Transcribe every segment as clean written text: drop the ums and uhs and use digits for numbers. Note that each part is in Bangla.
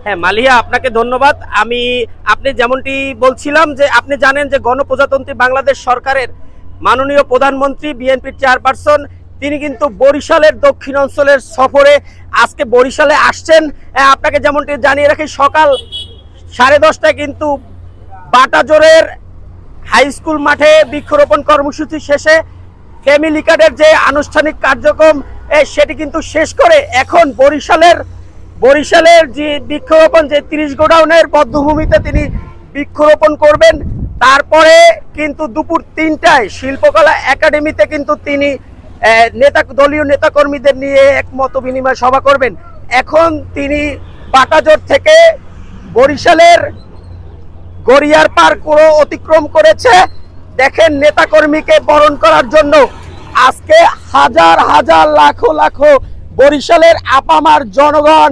হ্যাঁ মালিহা, আপনাকে ধন্যবাদ। আপনি যেমনটি বলছিলাম যে আপনি জানেন যে গণপ্রজাতন্ত্রী বাংলাদেশ সরকারের মাননীয় প্রধানমন্ত্রী বিএনপির চেয়ারপারসন তিনি কিন্তু বরিশালের দক্ষিণ অঞ্চলের সফরে আজকে বরিশালে আসছেন। আপনাকে যেমনটি জানিয়ে রাখি, সকাল 10:30টায় কিন্তু বাটাজোরের হাই স্কুল মাঠে বৃক্ষরোপণ কর্মসূচি শেষে ফ্যামিলি কার্ডের যে আনুষ্ঠানিক কার্যক্রম সেটি কিন্তু শেষ করে এখন বরিশালের যে বৃক্ষরোপণ যে 30 গোডাউনের বধ্যভূমিতে তিনি বৃক্ষরোপণ করবেন। তারপরে কিন্তু দুপুর 3টায় শিল্পকলা একাডেমিতে কিন্তু তিনি দলীয় নেতাকর্মীদের নিয়ে এক মত বিনিময় সভা করবেন। এখন তিনি বাটাজোর থেকে বরিশালের গড়িয়ার পার পুরো অতিক্রম করেছে। দেখেন নেতাকর্মীকে বরণ করার জন্য আজকে হাজার হাজার লাখো লাখো বরিশালের আপামার জনগণ,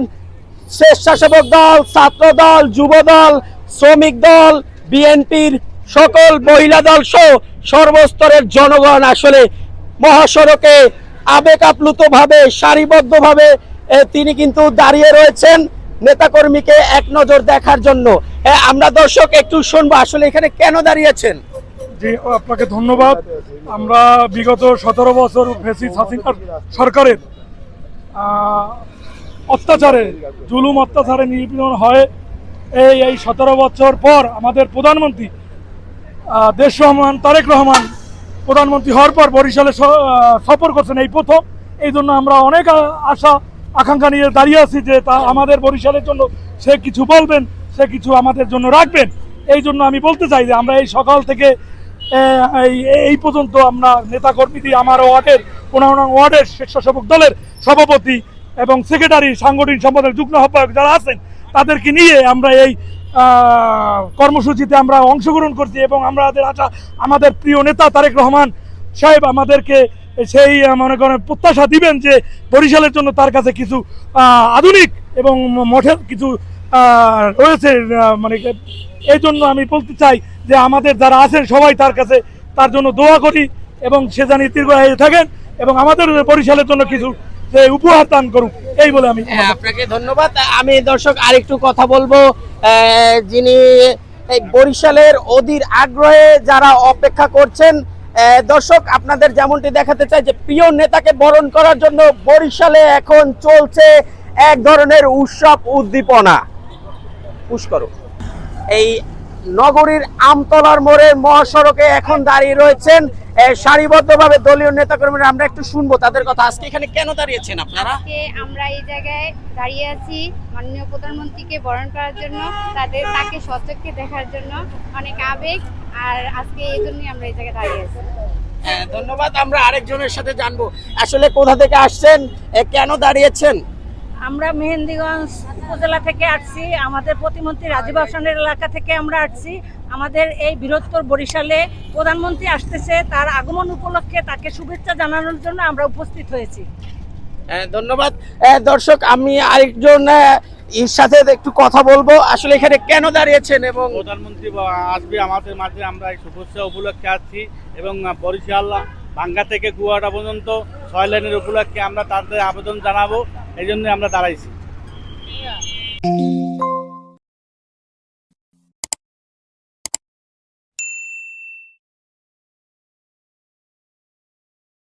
স্বেচ্ছাসেবক দল, ছাত্র দল, যুব দল, শ্রমিক দল, বিএনপির সকল মহিলা দল সহ সর্বস্তরের জনগণ আসলে মহাসড়কে আবেগ আপ্লুত ভাবে সারিবদ্ধভাবে তিনি কিন্তু দাঁড়িয়ে রয়েছেন নেতাকর্মীকে এক নজর দেখার জন্য। আমরা দর্শক একটু শুনবো আসলে এখানে কেন দাঁড়িয়েছেন। জি, আপনাকে ধন্যবাদ। আমরা বিগত 17 বছর ফ্যাসিস্ট হাসিনার সরকারের অত্যাচারে জুলুম অত্যাচারে নিপীড়ন হয় এই 17 বছর পর আমাদের প্রধানমন্ত্রী দেশ রহমান তারেক রহমান প্রধানমন্ত্রী হওয়ার পর বরিশালে সফর করছেন এই প্রথম। এই জন্য আমরা অনেক আশা আকাঙ্ক্ষা নিয়ে দাঁড়িয়ে আছি যে তা আমাদের বরিশালের জন্য সে কিছু বলবেন, সে কিছু আমাদের জন্য রাখবেন। এই জন্য আমি বলতে চাই যে আমরা এই সকাল থেকে এই পর্যন্ত আমরা নেতাকর্মী দিয়ে আমার ওয়ার্ডের 15 নং ওয়ার্ডের স্বেচ্ছাসেবক দলের সভাপতি এবং সেক্রেটারি, সাংগঠনিক সম্পাদক, যুগ্ম আহ্বায়ক যারা আছেন তাদেরকে নিয়ে আমরা এই কর্মসূচিতে আমরা অংশগ্রহণ করছি এবং আমাদের প্রিয় নেতা তারেক রহমান সাহেব আমাদেরকে সেই মনে করেন প্রত্যাশা দিবেন যে বরিশালের জন্য তার কাছে কিছু আধুনিক এবং মঠের কিছু রয়েছে। মানে এই জন্য আমি বলতে চাই যে আমাদের যারা আছেন সবাই তার জন্য দোয়া করি এবং সে জানি দীর্ঘায়ু থাকেন এবং আমাদের বরিশালের জন্য কিছু উপহার দান করুক, এই বলে আমি আপনাকে ধন্যবাদ। আমি দর্শক আরেকটু কথা বলবো, যিনি এই বরিশালের অধীর আগ্রহে যারা অপেক্ষা করছেন। দর্শক আপনাদের যেমনটি দেখাতে চাই যে প্রিয় নেতাকে বরণ করার জন্য বরিশালে এখন চলছে এক ধরনের উৎসব উদ্দীপনা। পুষ্কর এই নগরীর আমতলার মোড়ের মহাসড়কে এখন দাঁড়িয়ে রয়েছেন সারিবদ্ধভাবে দলীয় নেতাকর্মীরা। আমরা একটু শুনবো তাদের কথা। আজকে এখানে কেন দাঁড়িয়েছেন আপনারা? আজকে আমরা এই জায়গায় দাঁড়িয়ে আছি মাননীয় প্রধানমন্ত্রীকে বরণ করার জন্য, তাকে সচক্ষে দেখার জন্য, অনেক আবেগ। আর আজকে এই জন্যই আমরা এই জায়গায় দাঁড়িয়ে আছি। হ্যাঁ ধন্যবাদ। আমরা আরেকজনের সাথে জানবো আসলে কোথা থেকে আসছেন, কেন দাঁড়িয়েছেন। আমরা মেহেন্দিগঞ্জ উপজেলা থেকে আসছি, আমাদের প্রতিমন্ত্রী রাজীব হাসানের এলাকা থেকে আমরা আসছি। আমাদের এই বৃহত্তর বরিশালে প্রধানমন্ত্রী আসতেছে, তার আগমন উপলক্ষে তাকে শুভেচ্ছা জানানোর জন্য আমরা উপস্থিত হয়েছি। ধন্যবাদ। দর্শক আমি আরেকজন এর সাথে একটু কথা বলবো আসলে এখানে কেন দাঁড়িয়েছেন এবং প্রধানমন্ত্রী আসবে আমাদের মাঝে, আমরা এই শুভেচ্ছা উপলক্ষে আসছি এবং বরিশাল ভাঙ্গা থেকে কুয়াটা পর্যন্ত 6 লেনের উপলক্ষে আমরা তাদের আবেদন জানাবো, এই জন্য আমরা দাঁড়াইছি।